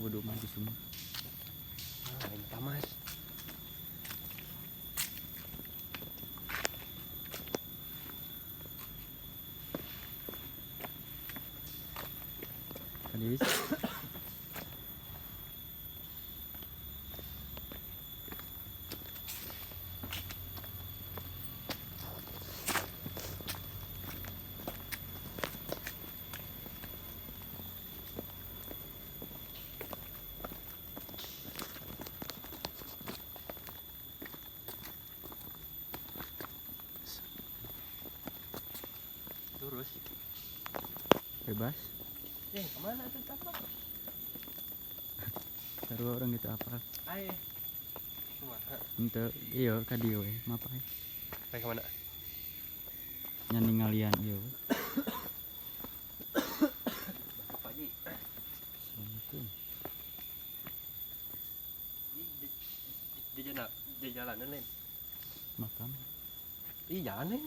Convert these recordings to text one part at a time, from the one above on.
wudhu mah di sumur. Nah, ini tamas. Kadis. Lurus. Bebas. Kemana tuh apa? Taruh orang gitu apa? Ayo. Kumaha? Untuk iyo kadio we, mapai. Baik kemana? Nya ningalian iyo. Bapak Haji. Assalamualaikum. Di jalanan lain. Makam Ih, jalan lain.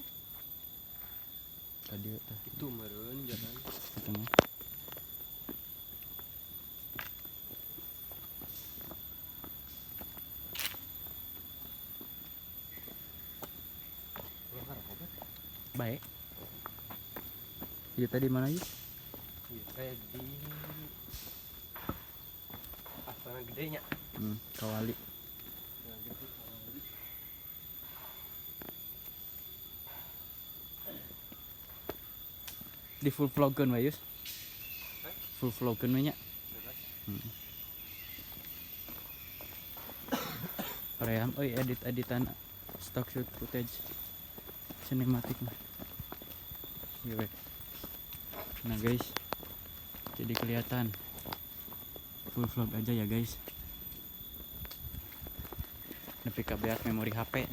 kadio teh Itu meureun jalan. di tengah. Baik. Iya tadi mana ya? Iya, kayak di Astana Gedenya. Kawali. Yang gitu Kawali. Di full vlogkeun we Yus. Hah? Full vlogkeun we nya. Paream euy edit-editan stock shoot footage cinematic mah. Iya we. Nah guys, jadi kelihatan full vlog aja ya guys. Nepi ka beak memori HP.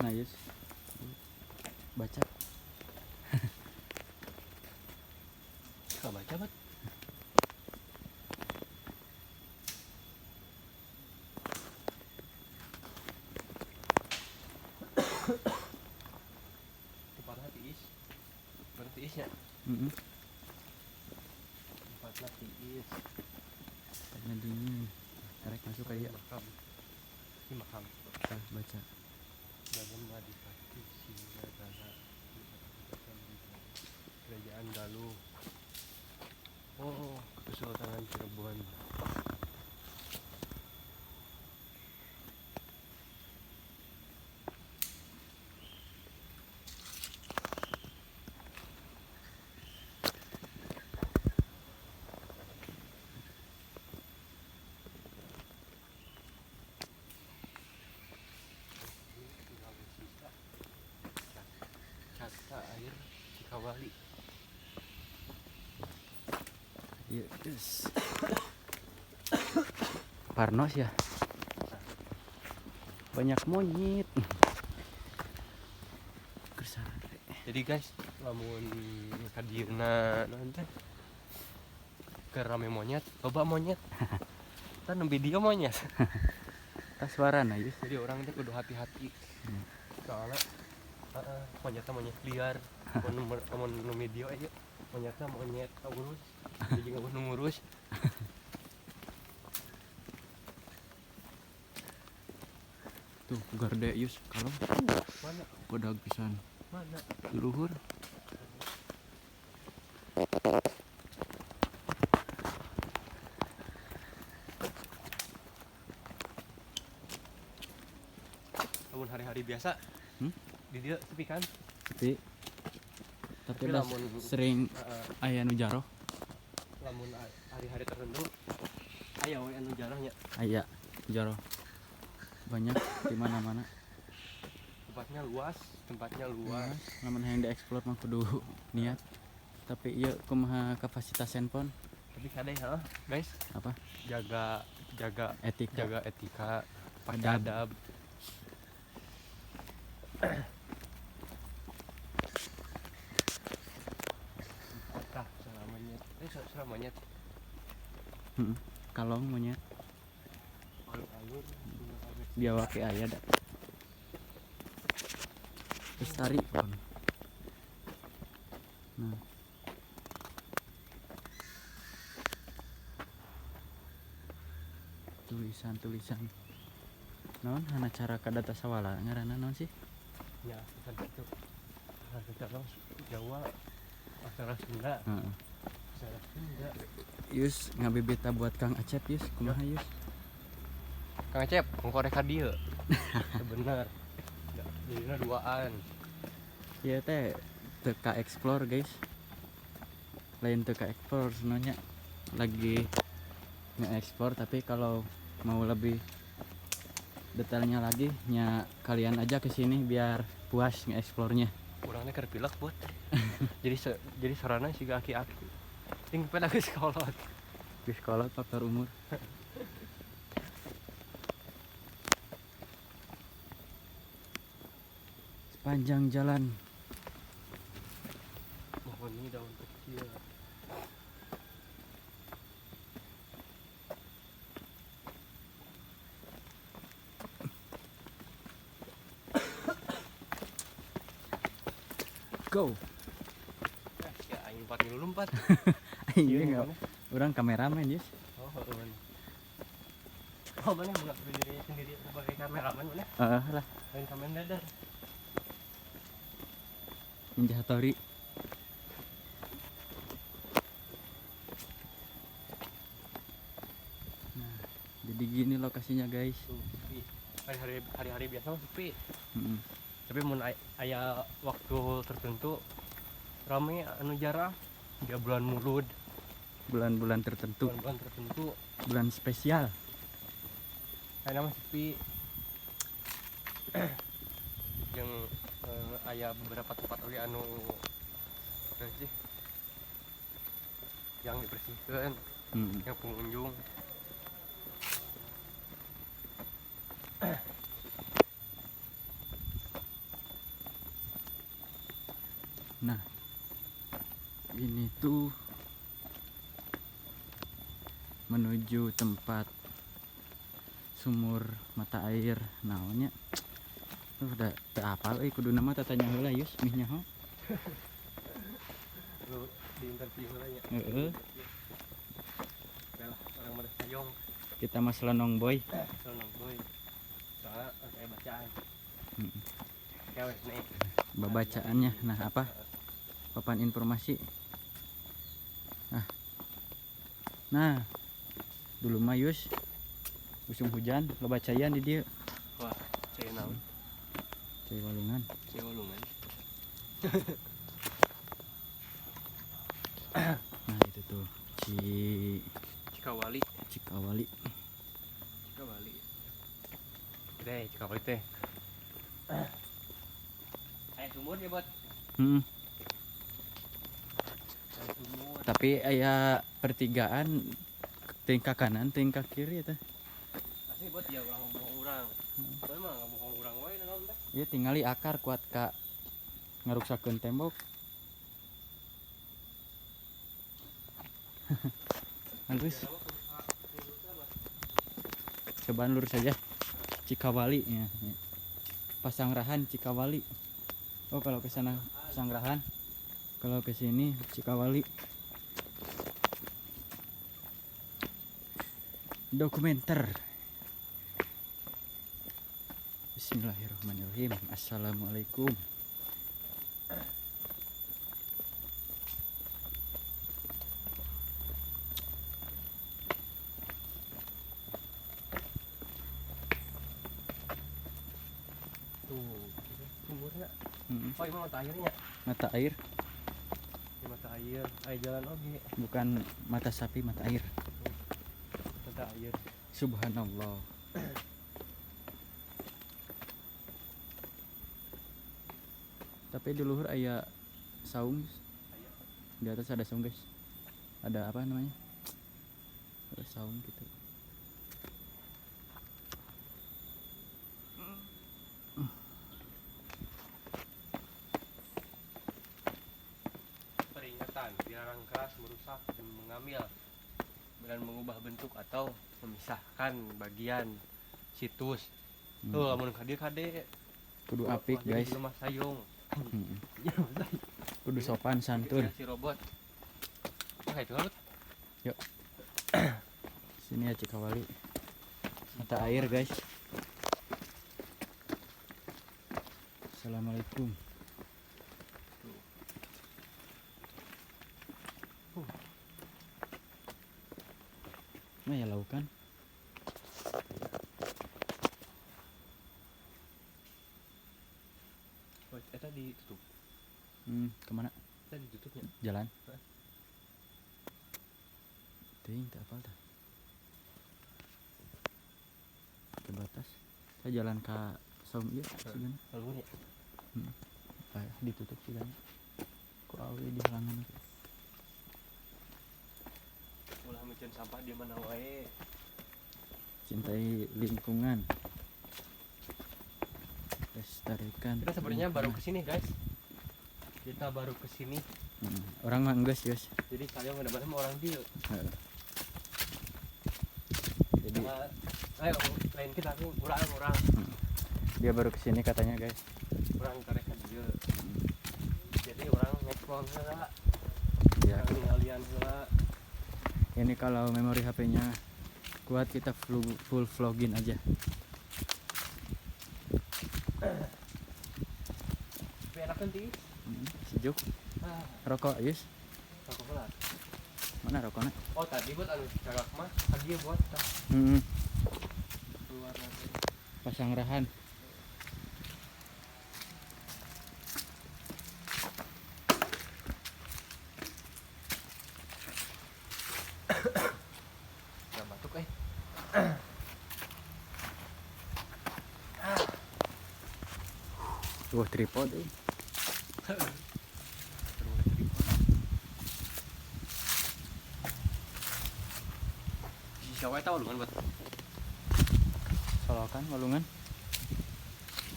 Nah Yus, baca. Gak baca bat. Tempatnya tiis. Berarti tiis ya? Tempatnya tiis. Karena dingin. Tarik masuk kali ya. Makam. Ini makam. Baca. Dalam Adipati Singgagala Kerajaan Galuh. Oh, Kesultanan Cirebon. Kata air Cikawali. Iya, yes. Parnos ya. Banyak monyet. Kersare. Jadi guys, lamun kadieuna naon teh keur rame monyet, loba monyet. Kita nembe dia monyet. Tas warana Yus. Jadi orang teh kudu hati-hati. Soalnya monyetnya monyet liar. Mun nu video aja monyetnya monyet ngurus. Jadi enggak ngurus. Tuh garde Yus kalau Mana? bodag pisan. Mana? Di luhur. Lamun hari-hari biasa. Di dia sepi kan? Tapi Tapi lah lamun- sering aya nu jaro. Lamun hari-hari tertentu aya we anu jarahnya. Aya jaro. Banyak di mana-mana. Tempatnya luas. Lamun hayang dieksplor mah kudu niat. Tapi ieu kumaha kapasitas handphone? Tapi kadeh guys, Apa? jaga etika, pakai adab. serem monyet. Kalong monyet Alur-alur. dia wake aya da. Lestari pokoknya. Nah. Tulisan naon hana cara kadata sawala ngaranna naon sih? Ya, bukan itu. Bahasa Jawa, aksara Sunda. Heeh. Aksara Sunda. Yus ngabibita buat Kang Acep Yus kumaha Yus? Kang Acep, ngkorek ka dieu. Bener. Jadinya duaan. Ya teh teka explore guys. Lain teka explore sebenarnya lagi nge-explore, tapi kalau mau lebih detailnya lagi nya kalian aja kesini biar puas nge-explore-nya. Urangnya keur pilek buat. jadi sarana siga aki-aki. Ting peda geus kolot. Di sekolah faktor umur. Sepanjang jalan Mohon ini daun kecil. go. Ya aing 4 Iya enggak. Orang kameramen Yus. Oh, heeh. Oh, mana buka diri sendiri sebagai kameramen mana? Lah Lain kamen dadar. Ninja Hattori. Nah, jadi gini lokasinya guys. Tuh, sepi. Hari-hari biasa mah sepi. Mm-mm. Tapi mun aya waktu tertentu rame anu jarang 3 bulan mulud, Bulan-bulan tertentu, bulan-bulan tertentu bulan spesial. aya mah sepi. Yang aya beberapa tempat oge anu apa sih? Yang dibersihkan, Mm-mm. yang pengunjung. Nah, ini tuh menuju tempat sumur mata air naonnya. Udah teu apal kudu nama tatanya heula Yus mih nyaho. Lu di interview lah ya. Heeh. Lah orang mah sayong, Kita mah selenong boy. seneng boy. Soalnya kayak bacaan. Mm-mm. Kayak nih. Bacaannya nah apa? Papan informasi. Nah, dulu mah Yus musim hujan lo bacayan di dia. Wah, saya naon? Cai walungan. Saya walungan. Nah, itu tuh Cikawali. Cikawali. Cikawali. Teh, Cikawali teh. Aya sumur ya, Bot. Hmm, Aya sumur. tapi aya pertigaan tingkah kanan, tingkah kiri eta. Asli Bot ya bohong urang. Soalnya mah enggak bohong urang wae naon teh. Ieu tingali akar kuat ka ngaruksakeun tembok. Halus. Cobaan lurus saja. Cikawali ya. Pasangrahan Cikawali. Oh, kalau ke sana Pasangrahan. Kalau ke sini Cikawali. Dokumenter. Bismillahirrahmanirrahim. Assalamualaikum. Tuh, sumurnya. Mm-mm. Oh, ini mata airnya. Mata air, Ini mata air, air jalan oge. bukan mata sapi, mata air. Mata air. Subhanallah. Tapi di luhur aya saung. Di atas ada saung guys. Ada apa namanya? Ada saung gitu. Peringatan, dilarang keras merusak memasak dan mengambil dan mengubah bentuk atau memisahkan bagian situs. Tuh lamun kade kudu apik guys. Mas Sayung. Hmm. Ya Mas Sayung. Kudu sopan santun. Si robot. Nah itu robot. Yuk. Sini ya Cikawali. Mata air guys. Assalamualaikum. Nah ya laukan. Oh, eta ditutup. Kemana? Eta ditutupnya. Jalan. Hah? Ting, tak apa dah. Ke batas. Saya jalan ke Som ieu sigana. Lalu ya. Ditutup sigana. Ku awe di halangan. Ulah meuceun sampah di mana wae. Cintai lingkungan. Lestarikan. Kita sebenarnya baru lingkungan. kesini guys. Kita baru kesini. Orang mah enggeus guys. Jadi saya ngedapat sama orang dia. Heeh. Jadi Ayo lain kita tuh orang dia baru kesini katanya guys. tarik ke dia. Jadi orang ngeksplor heula. Ya. Orang ngalian heula. Ini kalau memori HP-nya kuat kita full vlogin aja. Tapi enak kan ti? Sejuk. Rokok, Yus. Rokok heula. Mana rokoknya? Oh tadi buat anu cagak mah, tadi buat keluar nanti. Pasang rahan. Gak batuk Wah, tripod Siapa tahu lu kan buat Solokan, walungan.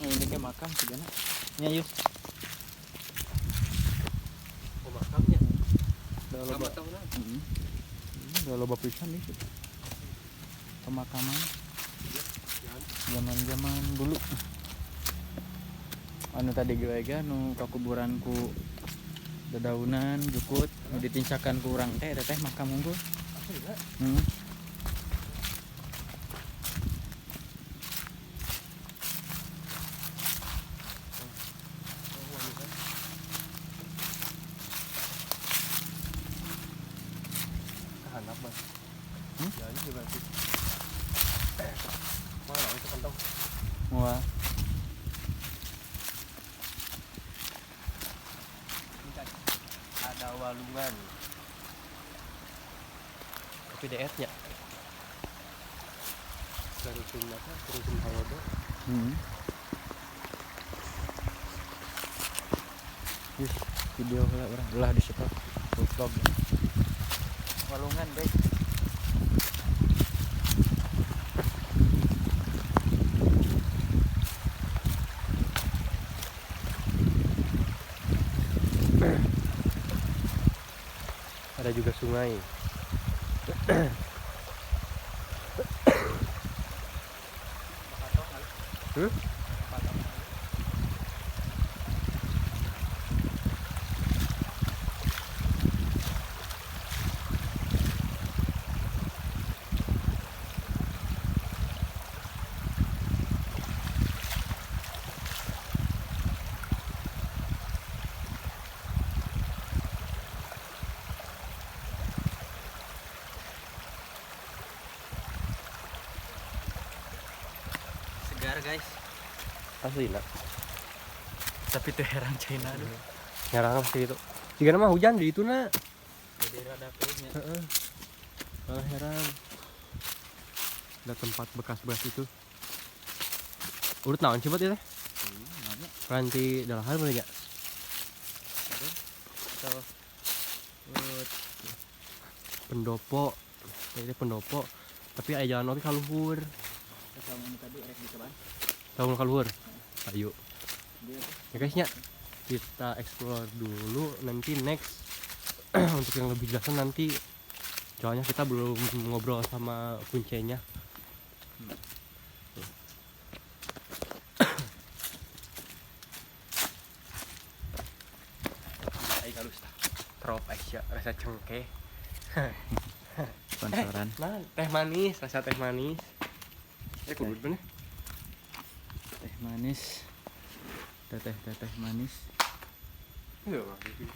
Ini kayak makam segala. Nya Yus. pemakamnya. Udah Gak loba. tahu lah. Udah loba pisan nih. Pemakaman zaman-zaman dulu. Anu tadi gue nu kakuburanku dedaunan jukut nu ditincakan ku urang teh eta teh makam unggul. Hanap mas. Hmm? Ya ini berarti. Mana itu kantong? Wah, Ada walungan. Tapi DS-nya. Terusin apa? Terusin halodo. Yus, video lah orang ulah di stop vlog. Walungan guys. Ada juga sungai. Segar guys. Asli lah. Tapi tuh heran China aduh. Ngarang sih itu. Jika mah hujan di itu na. Jadi rada kayaknya. Malah heran. Ada tempat bekas-bekas itu. Urut naon sih buat itu? Mana? Ranti dalahan boleh ya? Atau Pendopo. Ini pendopo. Tapi aya jalan oke kaluhur. sama tadi rek dicoba. Tahu kaluhur. Ayo. Dia Ya guysnya. Kita explore dulu nanti next untuk yang lebih jelasnya nanti, soalnya kita belum ngobrol sama kuncinya. Aing halus tah. Trop Asia rasa cengkeh. Sponsoran. Nah, teh manis, rasa teh manis. Kudu bener. Teh manis. Teteh manis. Iya,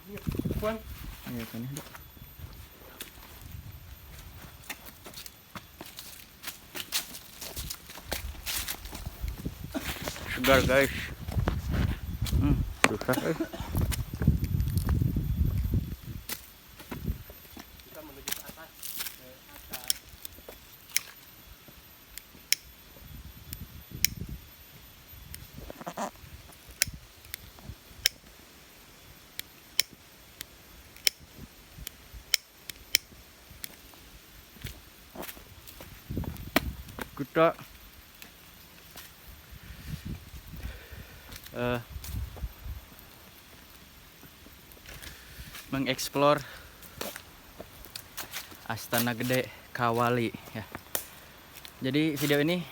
iya. Kuan. Ayo kan ya. Segar guys. Susah. Kita menuju ke atas. Kita mengeksplor Astana Gede Kawali ya. Jadi video ini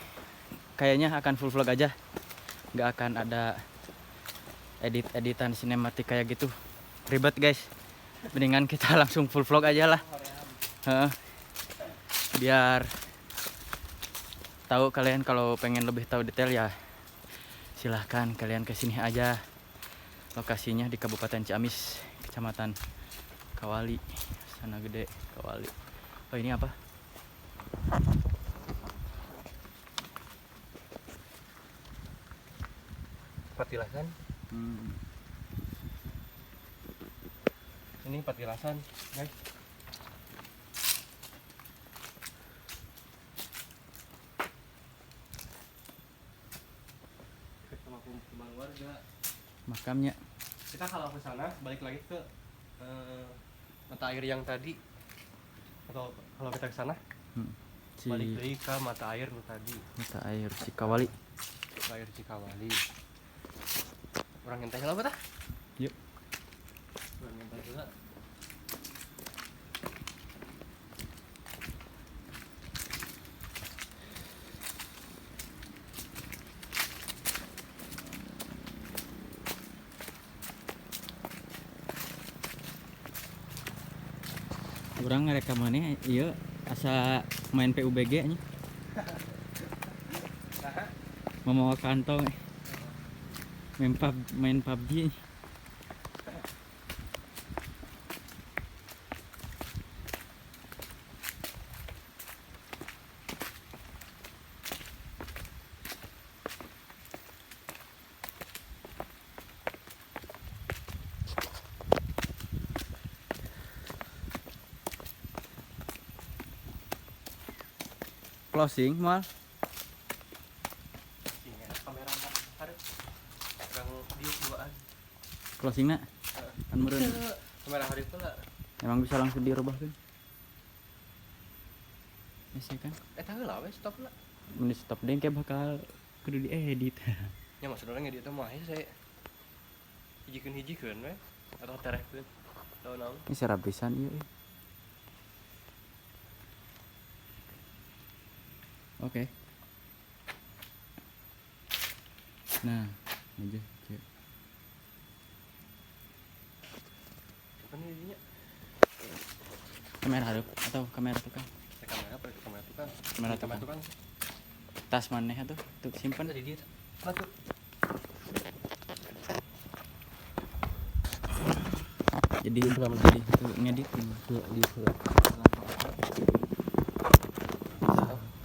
kayaknya akan full vlog aja, nggak akan ada editan sinematik kayak gitu, ribet guys. Mendingan kita langsung full vlog aja lah. Biar tahu kalian, kalau pengen lebih tahu detail ya silahkan kalian kesini aja. Lokasinya di Kabupaten Ciamis, Kecamatan Kawali, Astana Gede Kawali. Oh ini apa? Patilasan. Ini patilasan, guys. Sama pemukiman warga. Makamnya. Kita kalau ke sana balik lagi ke mata air yang tadi. Atau kalau kita ke sana Si balik lagi ke mata air tadi. mata air Cikawali. Mata air Cikawali. Orang yang tanya apa tah? Yuk. Orang yang tanya. Orang ngerekam mana? Iya, asa main PUBG nya. Membawa kantong. Main PUBG. Closing mal. Kamera harus orang dia duaan. Closing nak. Kan meureun. Kamera hari itu lah. Emang bisa langsung dirubah kan? Bisa kan? Tahu lah, wes stop lah. Mun di stop deh kayak bakal kudu diedit. Ya maksud orang ngedit mah saya hijikeun we atau terehkeun. Tahu naon? Ini serap pisan ieu. Oke. Nah, aja. Simpan di dinya. Kamera hareup atau kamera tukang? Kamera apa? Kamera tukang. Kamera tukang. Tas maneh atuh, tuh simpan. Di dia. Masuk. Jadi itu ngedit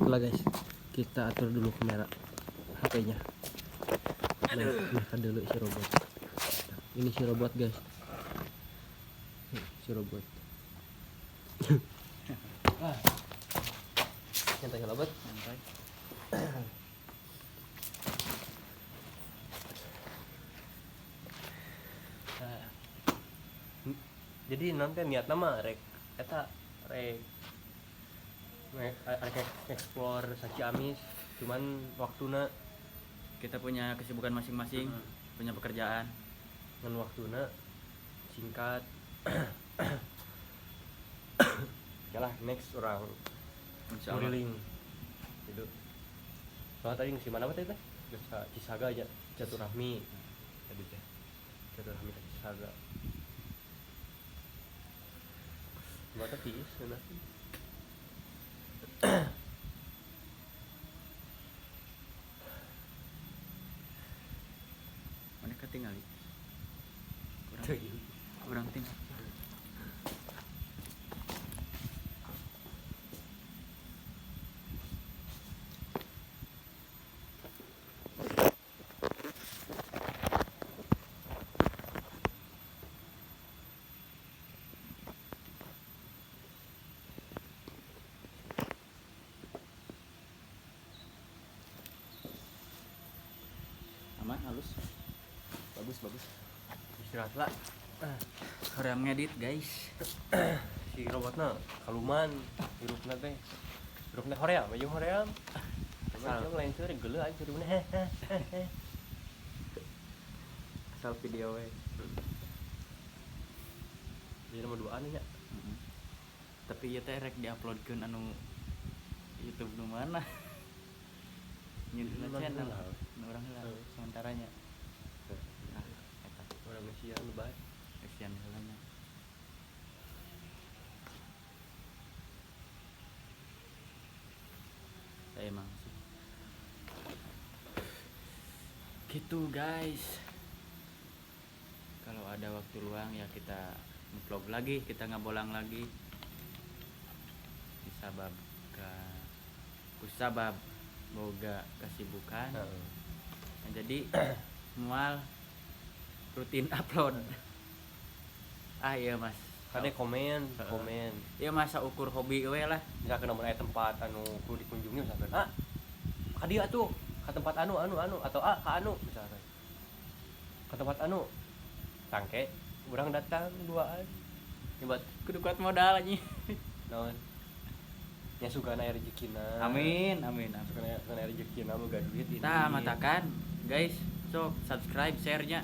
Di lah guys, kita atur dulu kamera HP-nya. Nah, dulu si robot. Ini si robot guys. Si robot. Nyantai robot. Santai. Jadi nanti niatna mah rek explore Ciamis, cuman waktuna Kita punya kesibukan masing-masing, punya pekerjaan. ngan waktuna singkat. lah next orang Insya Allah. touring gitu. Soalnya tadi ngisi mana teh geus ka Cisaga aja Caturahmi tadi teh Caturahmi ka Cisaga mata tiis cenah. Mana ketinggalan? Teu ieu. Kurang tinggal. Aman, halus. Bagus, bagus. Istirahat lah. Hoream ngedit, guys. Si robotna kaluman hirupna teh. Hirupna hoream, aya hoream. Asal. Yang lain teh geuleuh aja hirupna. Asal video we. Jadi nomor 2 nya. Tapi ieu teh rek diuploadkeun anu YouTube nu mana? Nyuduna channel. Nu urang heula sementaranya. Nah, eta Orang Malaysia nu bae. kasihan heulanya. Emang sih. Gitu guys. Kalau ada waktu luang ya kita nge-vlog lagi, kita ngabolang lagi. Disabab kusabab boga kesibukan. Heeh. Nah, jadi mual rutin upload. Ah iya mas. Kade komen. Iya masa ukur hobi we lah. Misalkan nomor aya tempat anu kudu dikunjungi misalkan. Ka dieu atuh, ka tempat anu atau ka anu misalkan. Ka tempat anu. Tangke urang datang duaan. Nyobat Kudu kuat modal anjing. naon? Nya sugana aya rezekina. Amin. Sugana aya rezekina boga duit ini. Nah, matakan guys, sok subscribe, share-nya.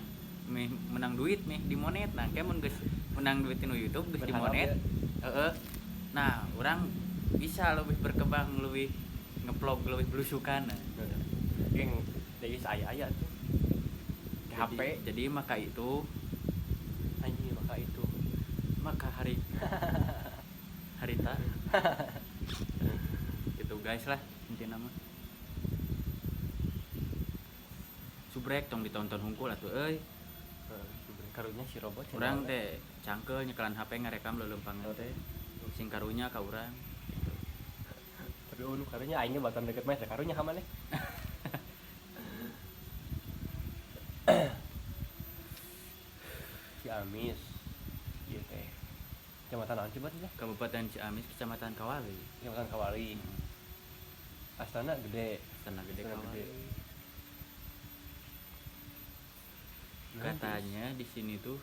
Meh menang duit meh di monet. Nah, mun geus menang duit di YouTube geus di Berharap monet. ya. Heeh. Nah, urang bisa lebih berkembang, lebih nge-vlog, lebih belusukan. Nah, Geng deui aya tuh. Di HP jadi maka itu anjing maka itu. maka harita gitu guys lah intinya mah subrek tong ditonton hungkul atuh euy Karunya si robot urang teh cangkeul nyekelan HP ngarekam leuleumpang teh sing karunya ka urang gitu. Tapi nu karunya aingnya batan deket mah karunya ka maneh. Ciamis ieu teh kecamatan naon sih berarti teh? Kabupaten Ciamis Kecamatan Kawali Kecamatan Kawali. Astana gede. Tanah Gede Astana Kawali. gede. Katanya di sini tuh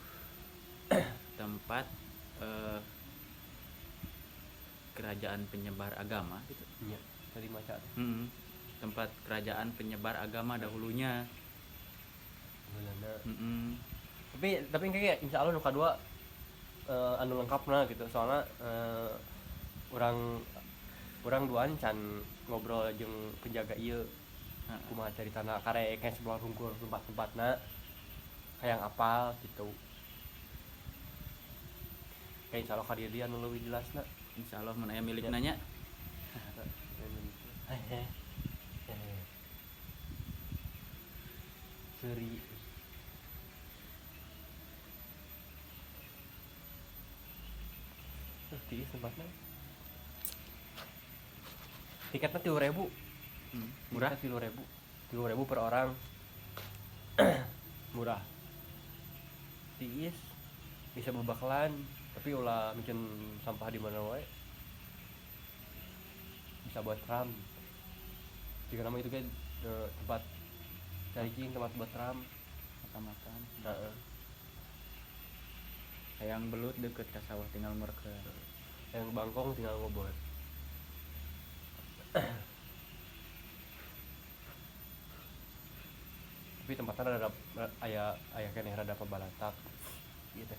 tempat kerajaan penyebar agama gitu. Iya, tadi maca. Tempat kerajaan penyebar agama dahulunya. Mulana. Tapi kayak insya Allah nu kadua anu lengkapna gitu. Soalnya urang duaan can ngobrol jeung penjaga ieu. Kumaha caritana karek kayak sebelah rungkul tempat-tempatna kayak apal gitu. Kayak insya Allah kadir dia anu leuwih jelasna. Insya Allah mun aya milik nanya. Seri. Tiis tempatnya. Tiketnya 3.000. Murah. 3.000. 3.000 per orang. Murah. Tiis bisa bebakalan, tapi ulah mungkin sampah di mana wae. Bisa buat ram. Jika nama itu kan tempat charging, tempat buat ram. Makan-makan. Heeh. Hayang belut deket ka sawah tinggal ngurkeun. Yang bangkong tinggal ngobor. Tapi tempatnya ada aya keneh rada pabalatak gitu.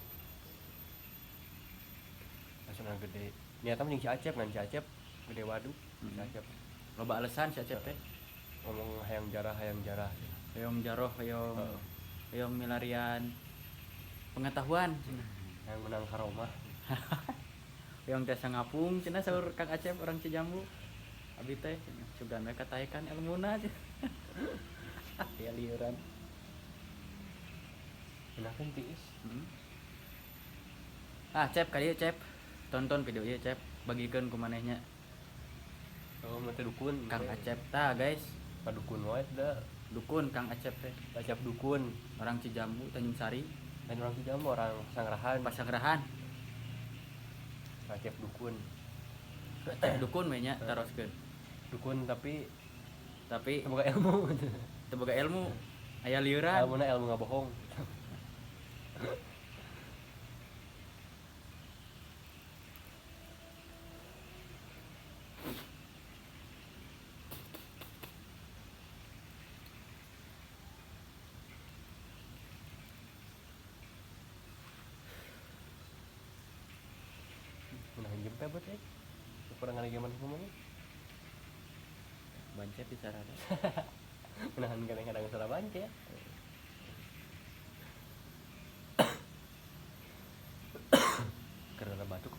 Nasional gede. niatnya mending si Acep kan si Acep gede waduk si Acep loba alasan si Acep teh ngomong hayang jarah hoyong jaroh hoyong milarian pengetahuan hayang menang karomah hoyong desa ngapung cenah saur Kang Acep orang Cijambu abi teh sugan we kataekan ilmuna cenah ya liuran enakeun tiis Cep kali Cep tonton video ieu Cep bagikeun ku manehnya oh mah teh dukun Kang Acep tah guys padukun wae da dukun Kang Acep teh Acep dukun orang Cijambu Tanjung Sari dan orang Cijambu orang Sangrahan Pasanggerahan Acep dukun dukun we nya taroskeun dukun tapi tapi boga ilmu teu boga ilmu aya liuran ilmuna ilmu ngabohong menahan jempe buat kurang ada gimana ngomongnya bancet di sarana menahan kadang-kadang salah bance ya karena batuk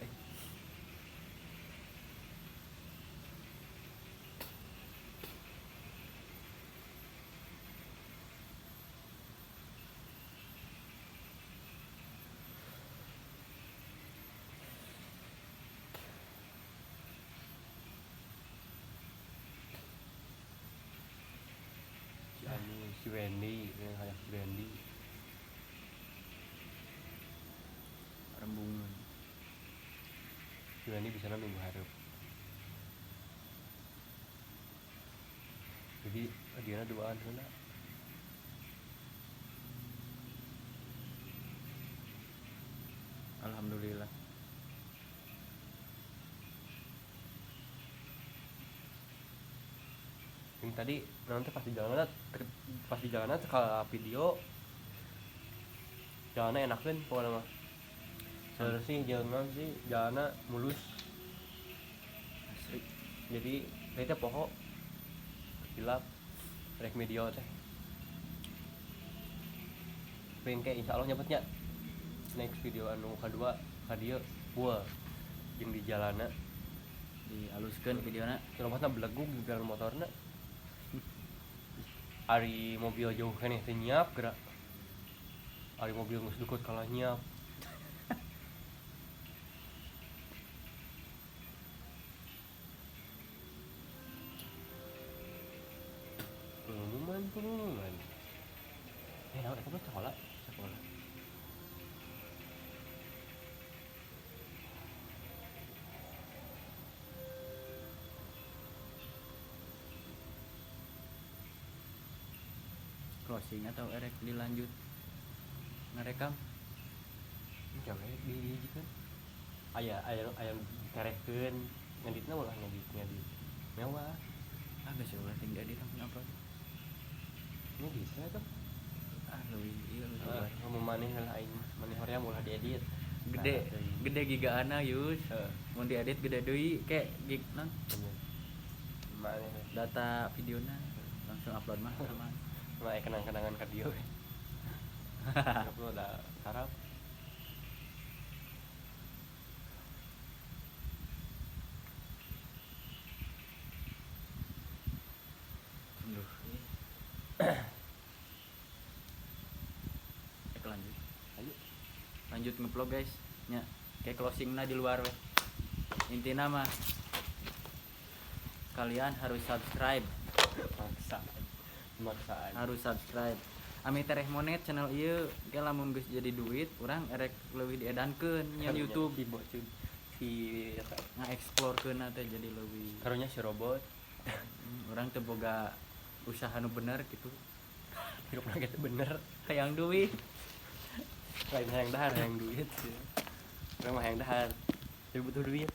si Wendy yang kayak si Wendy rembungan si Wendy bisa minggu harap jadi dia duaan sana alhamdulillah yang tadi nanti pas di jalanan sekali video jalannya enak kan pokoknya mah sebenarnya sih jalannya mulus asli jadi kita pokok hilap rek video teh pengen kayak insya Allah nyebutnya next video anu kedua kadia gua yang di jalanan dialuskeun videona cerobotna belegug di dalam motorna ari mobil jauh keneh teh nyiap gerak ari mobil geus dukut kalah nyiap pengumuman naon eta mah sekolah closing atau erek dilanjut ngerekam jangan dijikan aya terehkeun ngeditna ulah ngedit mewah geus ulah tinggal di langsung upload ngedit tuh leuwih ieu leuwih ngomong maneh lah aing maneh hoream ulah diedit gede gigaana Yus mun diedit gede deui ke gig non maneh data videona langsung upload mah sama mah kenang-kenangan ka dieu lu udah sarap lanjut nge-vlog guys nya kayak closing na di luar weh intina mah kalian harus subscribe maksaan harus subscribe ami tereh monet channel ieu ge lamun geus jadi duit urang erek leuwih diedankeun nya YouTube si nga-explore-keun teh jadi leuwih karunya si robot urang teu boga usaha nu bener gitu hidupna gitu bener hayang duit lain hayang dahar hayang duit urang mah hayang dahar jadi butuh duit